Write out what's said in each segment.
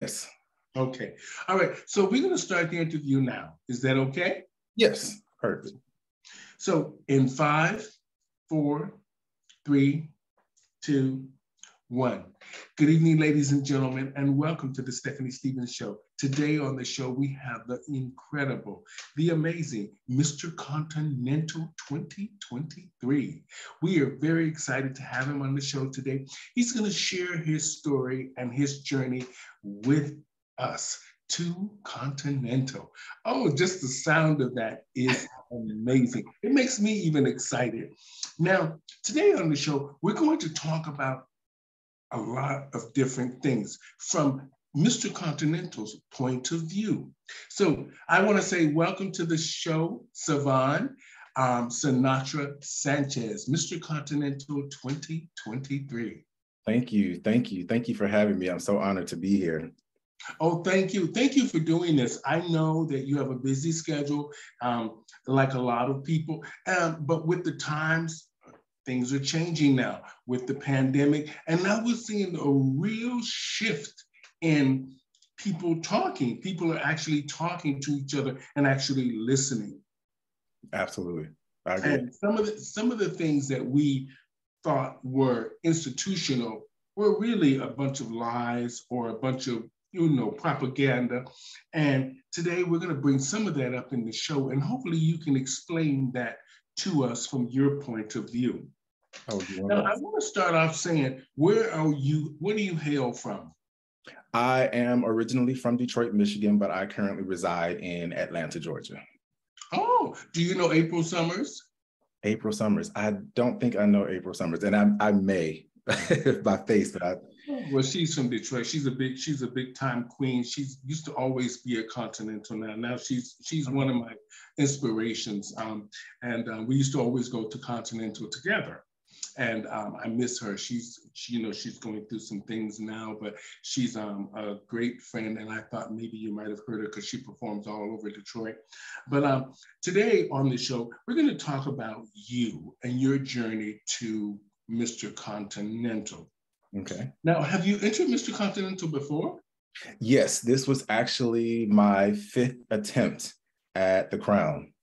Yes. Okay. All right. So we're going to start the interview now. Is that okay? Yes. Perfect. So in 5, 4, 3, 2, 1. Good evening, ladies and gentlemen, and welcome to the Stephanie Stevens Show. Today on the show, we have the incredible, the amazing Mr. Continental 2023. We are very excited to have him on the show today. He's going to share his story and his journey with us to Continental. Oh, just the sound of that is amazing. It makes me even excited. Now, today on the show, we're going to talk about a lot of different things from Mr. Continental's point of view. So I want to say welcome to the show, Syvon Sinatra Sanchez, Mr. Continental 2023. Thank you. Thank you. Thank you for having me. I'm so honored to be here. Oh, thank you. Thank you for doing this. I know that you have a busy schedule, like a lot of people, but with the times, things are changing now with the pandemic. And now we're seeing a real shift in people talking. People are actually talking to each other and actually listening. Absolutely. I agree. And some of the things that we thought were institutional were really a bunch of lies or a bunch of propaganda. And today we're going to bring some of that up in the show, and hopefully you can explain that to us from your point of view. Oh, now, I want to start off saying, where do you hail from? I am originally from Detroit, Michigan, but I currently reside in Atlanta, Georgia. Oh, do you know April Summers? April Summers. I don't think I know April Summers, and I may by face, but well, she's from Detroit. She's a big time queen. She used to always be a Continental. Now she's one of my inspirations. And we used to always go to Continental together. And I miss her. She's going through some things now, but she's a great friend. And I thought maybe you might have heard her because she performs all over Detroit. But today on the show, we're going to talk about you and your journey to Mr. Continental. Okay. Now, have you entered Mr. Continental before? Yes, this was actually my 5th attempt at the crown.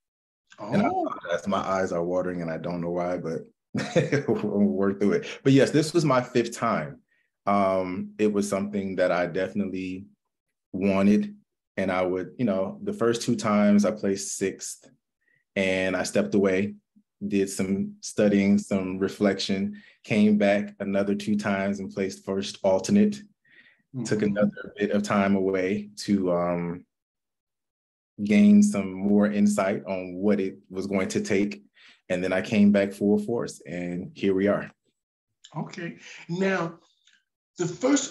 Oh. And my eyes are watering and I don't know why, but we'll work through it. But yes, this was my 5th time. It was something that I definitely wanted. And I would, the first 2 times I placed 6th and I stepped away, did some studying, some reflection, came back another 2 times and placed first alternate. Mm-hmm. Took another bit of time away to gain some more insight on what it was going to take. And then I came back full force, and here we are. Okay. Now,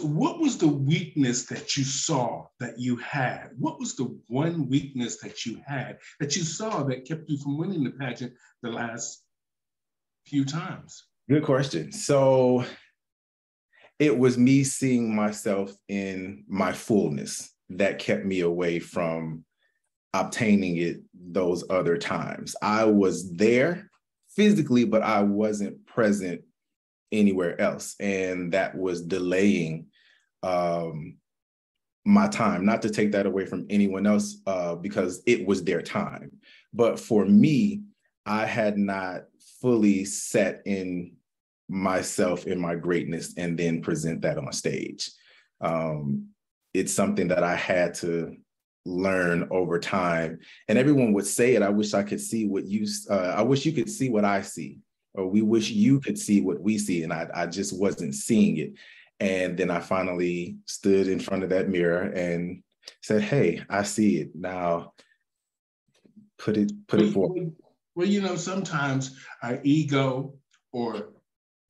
what was the weakness that you saw that you had? What was the one weakness that you had that you saw that kept you from winning the pageant the last few times? Good question. So it was me seeing myself in my fullness that kept me away from obtaining it those other times. I was there physically, but I wasn't present anywhere else. And that was delaying my time, not to take that away from anyone else because it was their time. But for me, I had not fully set in myself in my greatness and then present that on stage. It's something that I had to learn over time. And everyone would say it. I wish I could see what I wish you could see what I see, or we wish you could see what we see. And I just wasn't seeing it. And then I finally stood in front of that mirror and said, hey, I see it now. Put it forward. Well, sometimes our ego or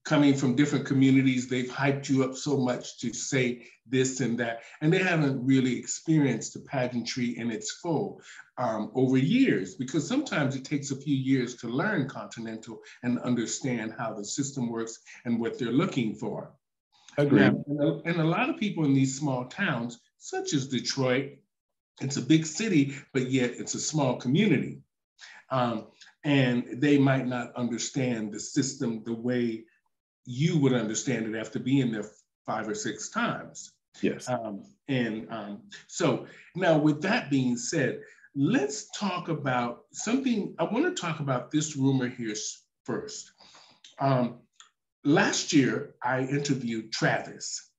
coming from different communities, they've hyped you up so much to say this and that, and they haven't really experienced the pageantry in its full over years, because sometimes it takes a few years to learn Continental and understand how the system works and what they're looking for. Agreed. Now, and a lot of people in these small towns, such as Detroit, it's a big city, but yet it's a small community. And they might not understand the system the way you would understand it after being there 5 or 6 times. Yes. So now with that being said, let's talk about something. I want to talk about this rumor here first. Last year, I interviewed Travis.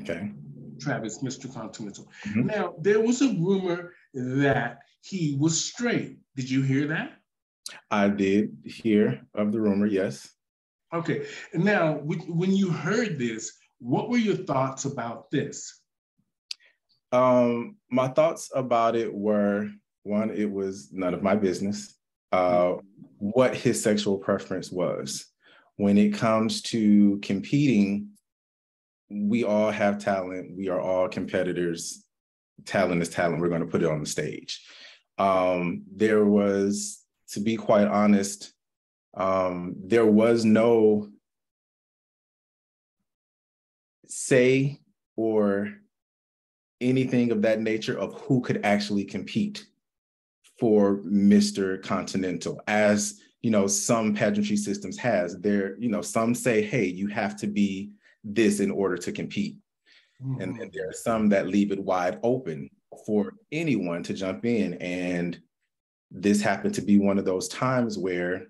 Okay. Travis, Mr. Continental. Mm-hmm. Now, there was a rumor that he was straight. Did you hear that? I did hear of the rumor, yes. Okay. Now, when you heard this, what were your thoughts about this? My thoughts about it were, one, it was none of my business what his sexual preference was. When it comes to competing, we all have talent. We are all competitors. Talent is talent. We're going to put it on the stage. There was, to be quite honest, there was no say or anything of that nature of who could actually compete for Mr. Continental. As you know, some pageantry systems has there, you know, some say, hey, you have to be this in order to compete. Mm-hmm. And then there are some that leave it wide open for anyone to jump in. And this happened to be one of those times where,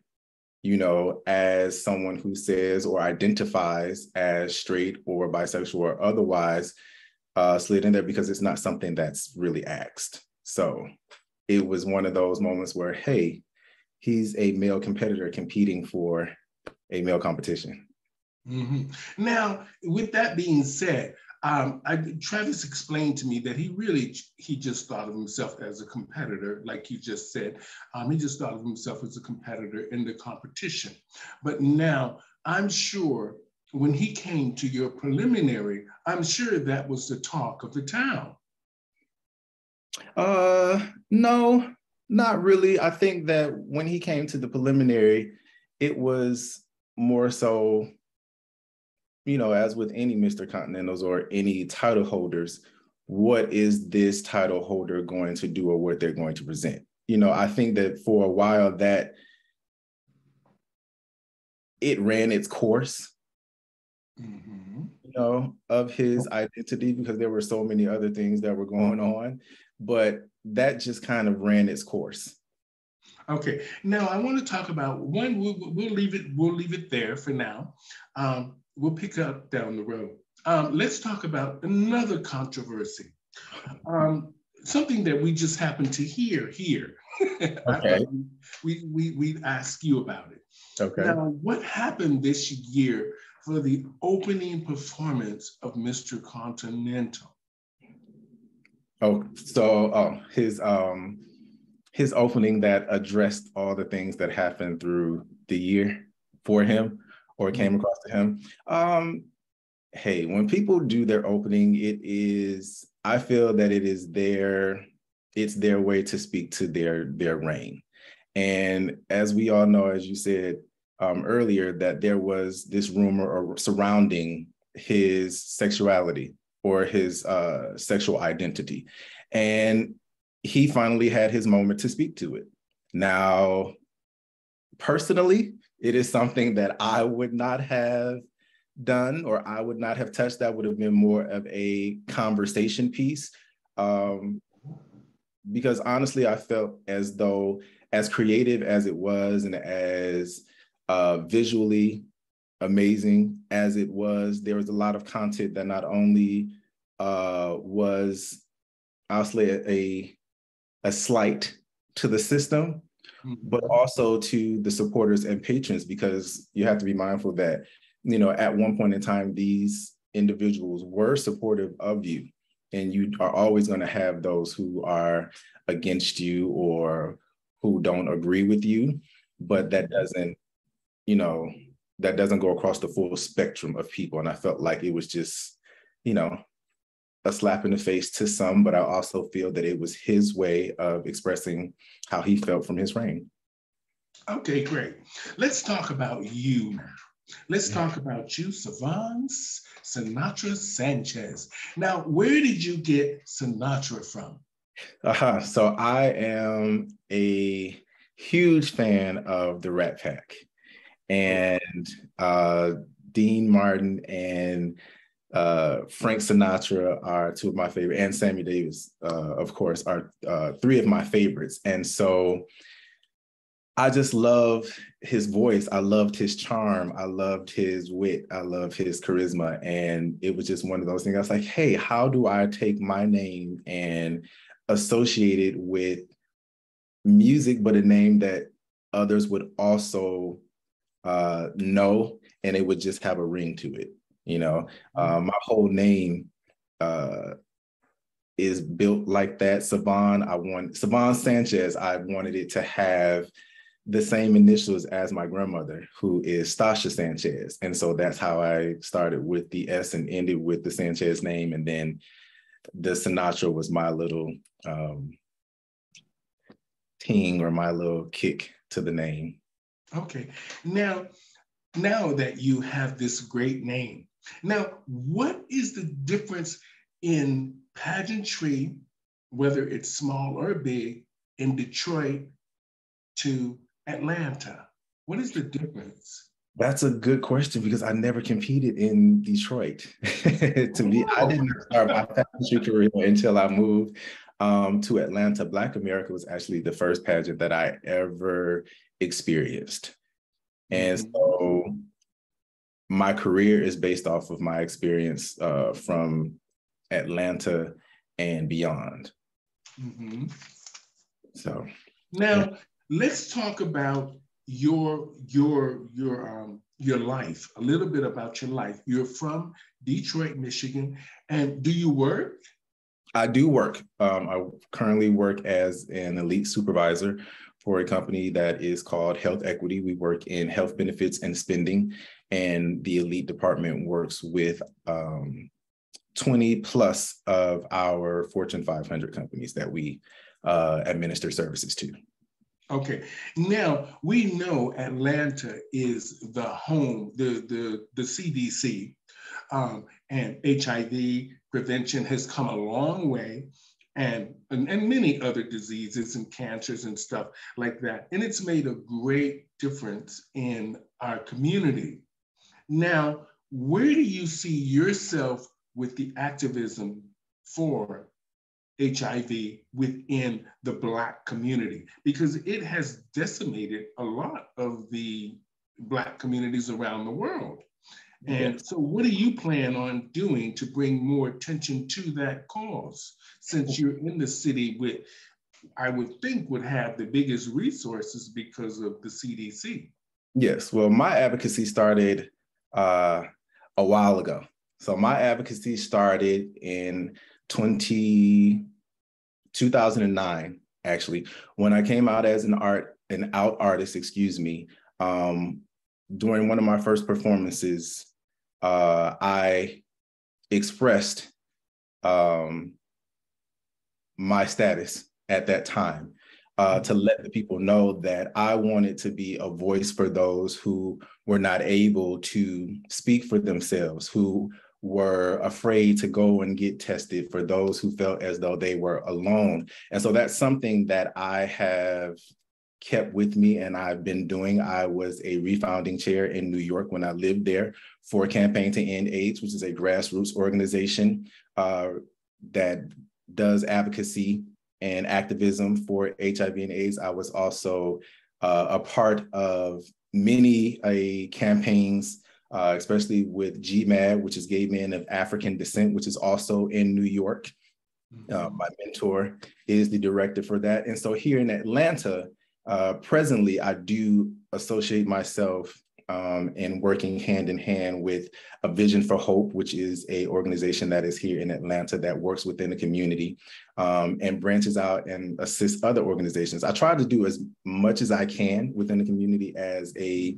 you know, as someone who says or identifies as straight or bisexual or otherwise, slid in there because it's not something that's really asked. So it was one of those moments where, hey, he's a male competitor competing for a male competition. Mm-hmm. Now, with that being said, Travis explained to me that he just thought of himself as a competitor, like you just said. He just thought of himself as a competitor in the competition. But now, I'm sure when he came to your preliminary, I'm sure that was the talk of the town. No, not really. I think that when he came to the preliminary, it was more so, you know, as with any Mr. Continentals or any title holders, what is this title holder going to do or what they're going to present? You know, I think that for a while that it ran its course, you know, of his identity, because there were so many other things that were going on, but that just kind of ran its course. Okay, now I want to talk about one. We'll leave it there for now. We'll pick up down the road. Let's talk about another controversy. Something that we just happened to hear here. Okay. I thought we'd ask you about it. Okay. Now, what happened this year for the opening performance of Mr. Continental? His opening that addressed all the things that happened through the year for him or came across to him. Hey, when people do their opening, I feel that it's their way to speak to their reign. And as we all know, as you said earlier, that there was this rumor surrounding his sexuality or his sexual identity. And he finally had his moment to speak to it. Now, personally, it is something that I would not have done or I would not have touched. That would have been more of a conversation piece. Because honestly, I felt as though, as creative as it was and as visually amazing as it was, there was a lot of content that not only was, I'll say, a slight to the system, but also to the supporters and patrons, because you have to be mindful that, you know, at one point in time, these individuals were supportive of you, and you are always going to have those who are against you or who don't agree with you, but that doesn't, you know, that doesn't go across the full spectrum of people. And I felt like it was just, you know, a slap in the face to some, but I also feel that it was his way of expressing how he felt from his reign. Okay, great. Let's talk about you now. Let's talk about you, Syvon Sinatra Sanchez. Now, where did you get Sinatra from? So I am a huge fan of the Rat Pack and Dean Martin and Frank Sinatra are two of my favorite, and Sammy Davis, of course, are three of my favorites. And so I just love his voice. I loved his charm. I loved his wit. I love his charisma. And it was just one of those things. I was like, hey, how do I take my name and associate it with music, but a name that others would also know, and it would just have a ring to it. You know, my whole name is built like that. Syvon Sanchez. I wanted it to have the same initials as my grandmother, who is Stasha Sanchez. And so that's how I started with the S and ended with the Sanchez name. And then the Sinatra was my little ting, or my little kick to the name. Okay. Now that you have this great name, now what is the difference in pageantry, whether it's small or big, in Detroit to Atlanta? What is the difference? That's a good question, because I never competed in Detroit. I didn't start my pageantry career until I moved to Atlanta. Black America was actually the first pageant that I ever experienced. And so my career is based off of my experience from Atlanta and beyond. So now let's talk about your life, a little bit about your life. You're from Detroit, Michigan, and do you work? I do work. I currently work as an elite supervisor for a company that is called Health Equity. We work in health benefits and spending, and the elite department works with 20 plus of our Fortune 500 companies that we administer services to. Okay, now we know Atlanta is the home, the CDC, and HIV prevention has come a long way, and many other diseases and cancers and stuff like that. And it's made a great difference in our community. Now, where do you see yourself with the activism for HIV within the Black community? Because it has decimated a lot of the Black communities around the world. And so what do you plan on doing to bring more attention to that cause, since you're in the city with, I would think, would have the biggest resources because of the CDC? Yes, well, my advocacy started a while ago. So my advocacy started in 2009, actually, when I came out as an out artist, during one of my first performances, I expressed my status at that time to let the people know that I wanted to be a voice for those who were not able to speak for themselves, who were afraid to go and get tested, for those who felt as though they were alone. And so that's something that I have kept with me and I've been doing. I was a refounding chair in New York when I lived there for Campaign to End AIDS, which is a grassroots organization that does advocacy and activism for HIV and AIDS. I was also a part of many campaigns, especially with GMAD, which is Gay Men of African Descent, which is also in New York. My mentor is the director for that. And so here in Atlanta, presently, I do associate myself in working hand in hand with A Vision for Hope, which is an organization that is here in Atlanta that works within the community and branches out and assists other organizations. I try to do as much as I can within the community as a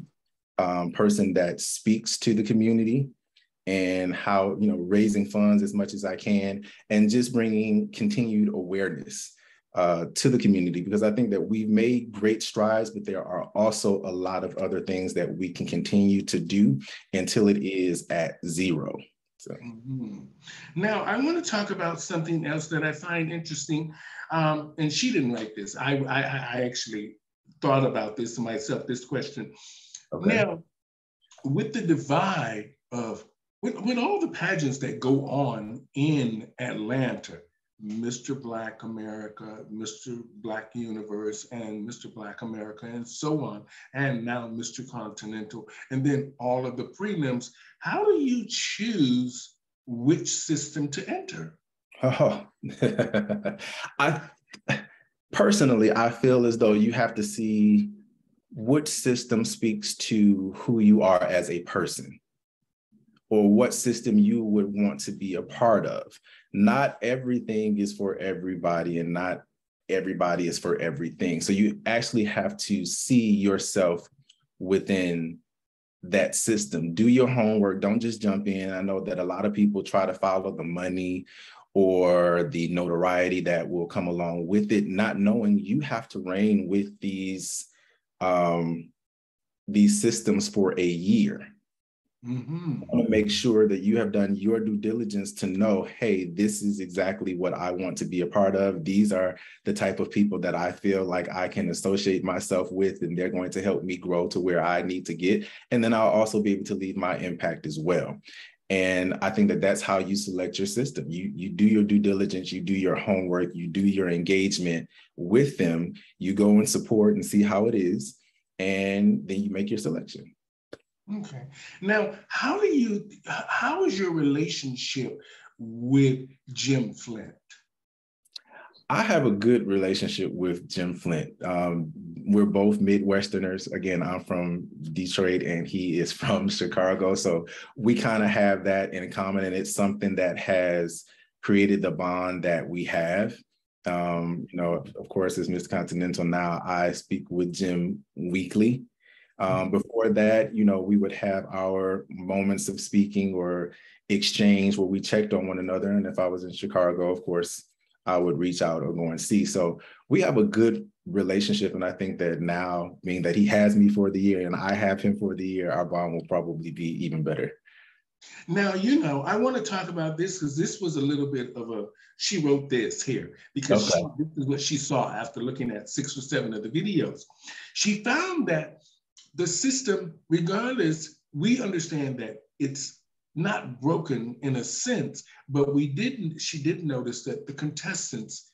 person that speaks to the community, and how, raising funds as much as I can, and just bringing continued awareness to the community, because I think that we've made great strides, but there are also a lot of other things that we can continue to do until it is at zero. So. Now, I want to talk about something else that I find interesting, and she didn't write this. I actually thought about this myself, this question. Okay. Now, with the divide of with all the pageants that go on in Atlanta, Mr. Black America, Mr. Black Universe, and Mr. Black America, and so on, and now Mr. Continental, and then all of the prelims, how do you choose which system to enter? Oh, I personally, I feel as though you have to see which system speaks to who you are as a person, or what system you would want to be a part of. Not everything is for everybody, and not everybody is for everything. So you actually have to see yourself within that system. Do your homework. Don't just jump in. I know that a lot of people try to follow the money or the notoriety that will come along with it, not knowing you have to reign with these systems for a year. Mm-hmm. I want to make sure that you have done your due diligence to know, hey, this is exactly what I want to be a part of. These are the type of people that I feel like I can associate myself with, and they're going to help me grow to where I need to get. And then I'll also be able to leave my impact as well. And I think that that's how you select your system. You do your due diligence, you do your homework, you do your engagement with them, you go and support and see how it is, and then you make your selection. Okay. Now, how is your relationship with Jim Flint? I have a good relationship with Jim Flint. We're both Midwesterners. Again, I'm from Detroit and he is from Chicago. So we kind of have that in common, and it's something that has created the bond that we have. Of course, as Mr. Continental now, I speak with Jim weekly. Before that, we would have our moments of speaking or exchange where we checked on one another. And if I was in Chicago, of course, I would reach out or go and see. So we have a good relationship. And I think that now, being that he has me for the year and I have him for the year, our bond will probably be even better. Now, I want to talk about this because this was a little bit of she wrote this here because Okay. this is what she saw after looking at 6 or 7 of the videos. She found that the system, regardless, we understand that it's not broken in a sense, but she did notice that the contestants'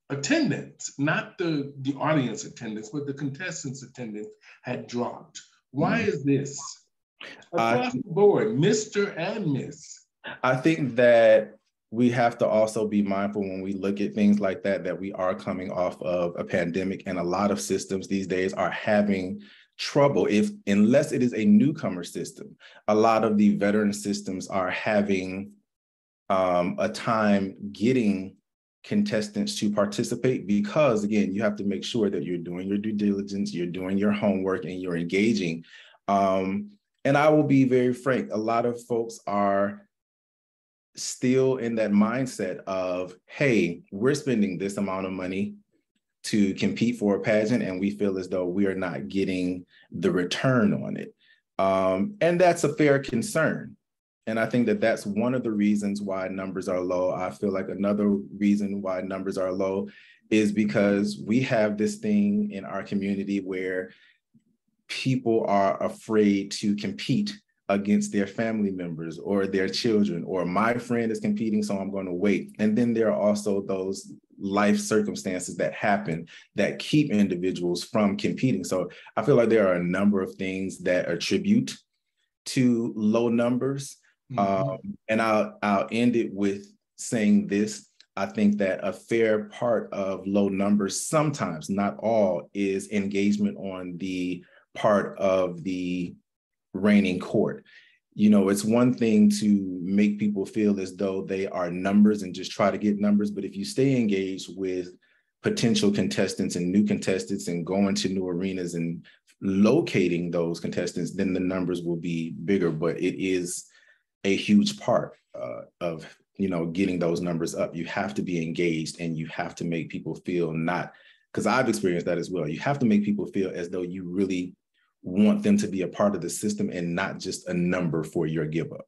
attendance, not the audience attendance, but the contestants' attendance had dropped. Why is this? Across the board, Mr. and Miss. I think that we have to also be mindful when we look at things like that, that we are coming off of a pandemic, and a lot of systems these days are having trouble unless it is a newcomer system. A lot of the veteran systems are having a time getting contestants to participate because, again, you have to make sure that you're doing your due diligence, you're doing your homework, and you're engaging. And I will be very frank, a lot of folks are still in that mindset of, hey, we're spending this amount of money to compete for a pageant, and we feel as though we are not getting the return on it. And that's a fair concern. And I think that that's one of the reasons why numbers are low. I feel like another reason why numbers are low is because we have this thing in our community where people are afraid to compete against their family members or their children, or my friend is competing, so I'm going to wait. And then there are also those life circumstances that happen that keep individuals from competing. So I feel like there are a number of things that attribute to low numbers. And I'll end it with saying this. I think that a fair part of low numbers, sometimes, not all, is engagement on the part of the reigning court. It's one thing to make people feel as though they are numbers and just try to get numbers. But if you stay engaged with potential contestants and new contestants and going to new arenas and locating those contestants, then the numbers will be bigger. But it is a huge part of getting those numbers up. You have to be engaged, and you have to make people feel, not, because I've experienced that as well, you have to make people feel as though you really want them to be a part of the system and not just a number for your give up.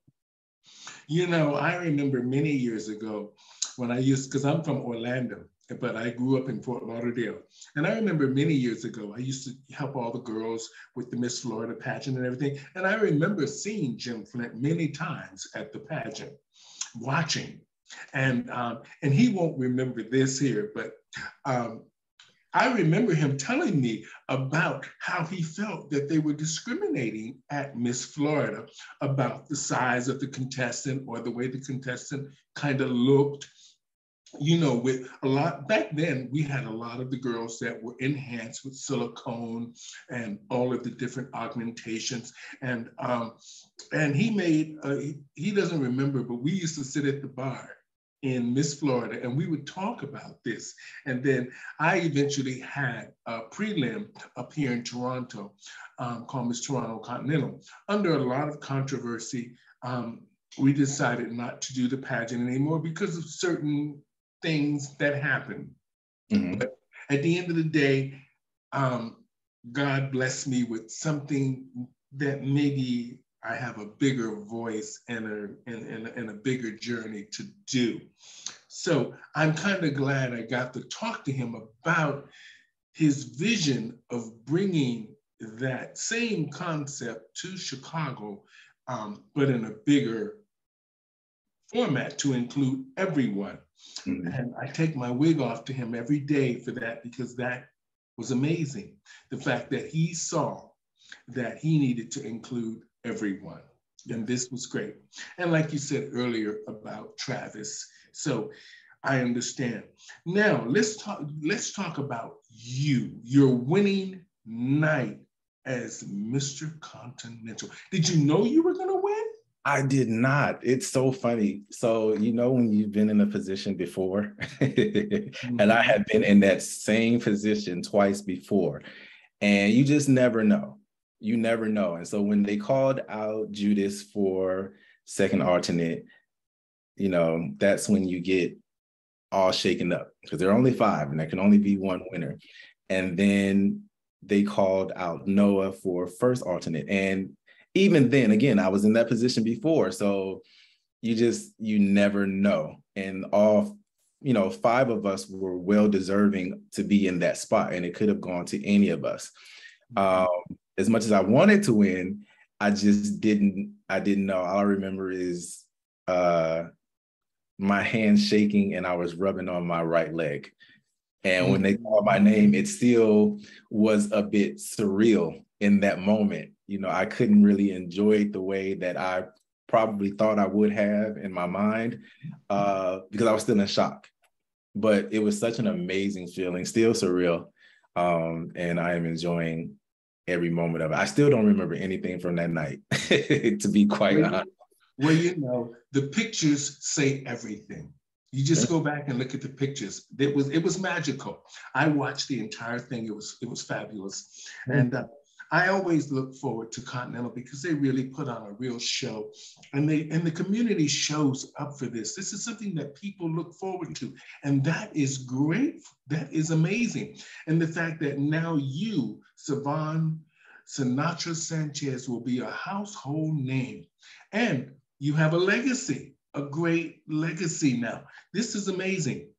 I remember many years ago when because I'm from Orlando, but I grew up in Fort Lauderdale. And I remember many years ago, I used to help all the girls with the Miss Florida pageant and everything. And I remember seeing Jim Flint many times at the pageant, watching. And he won't remember this here, but I remember him telling me about how he felt that they were discriminating at Miss Florida about the size of the contestant or the way the contestant kind of looked. You know, with a lot, back then we had a lot of the girls that were enhanced with silicone and all of the different augmentations. And he made, he doesn't remember, but we used to sit at the bar in Miss Florida and we would talk about this. And then I eventually had a prelim up here in Toronto called Mr Continental. Under a lot of controversy, we decided not to do the pageant anymore because of certain things that happen. Mm-hmm. But at the end of the day, God blessed me with something that maybe I have a bigger voice and a bigger journey to do. So I'm kind of glad I got to talk to him about his vision of bringing that same concept to Chicago, but in a bigger format to include everyone. Mm-hmm. And I take my wig off to him every day for that, because that was amazing. The fact that he saw that he needed to include everyone. And this was great. And like you said earlier about Travis, so I understand. Now let's talk about your winning night as Mr. Continental. Did you know you were gonna win? I did not. It's so funny. So, you know, when you've been in a position before, mm-hmm. and I had been in that same position twice before, and you just never know. You never know. And so when they called out Judas for second alternate, you know, that's when you get all shaken up, because there are only 5 and there can only be one winner. And then they called out Noah for first alternate. And even then, again, I was in that position before. So you never know. And all, you know, 5 of us were well deserving to be in that spot, and it could have gone to any of us. As much as I wanted to win, I just didn't know. All I remember is my hands shaking and I was rubbing on my right leg. And when they called my name, it still was a bit surreal in that moment. You know, I couldn't really enjoy it the way that I probably thought I would have in my mind, because I was still in shock. But it was such an amazing feeling, still surreal. And I am enjoying every moment of it. I still don't remember anything from that night, to be quite honest. Well, you know, the pictures say everything. You just go back and look at the pictures. It was magical. I watched the entire thing. It was fabulous. And I always look forward to Continental because they really put on a real show, and the community shows up for this. This is something that people look forward to, and that is great. That is amazing. And the fact that now you, Syvon Sinatra Sanchez, will be a household name, and you have a legacy, a great legacy now. This is amazing.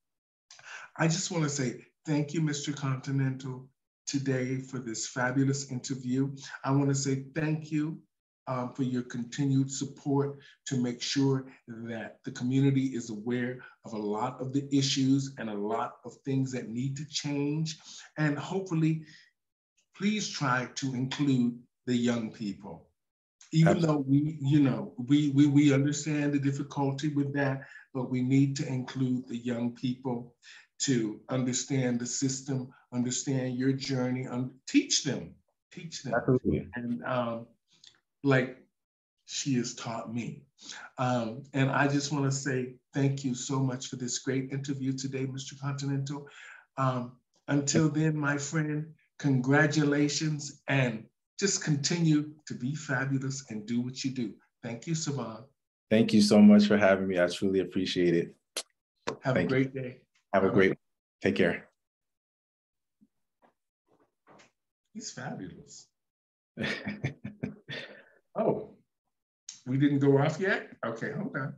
I just want to say thank you, Mr. Continental, today for this fabulous interview. I want to say thank you for your continued support to make sure that the community is aware of a lot of the issues and a lot of things that need to change. And hopefully, please try to include the young people. Even though we understand the difficulty with that, but we need to include the young people to understand the system, understand your journey, teach them. Absolutely. And like she has taught me. And I just want to say thank you so much for this great interview today, Mr. Continental. Until then, my friend, congratulations, and just continue to be fabulous and do what you do. Thank you, Syvon. Thank you so much for having me. I truly appreciate it. Have a great day. Have a great one. Take care. He's fabulous. Oh, we didn't go off yet? Okay, hold on.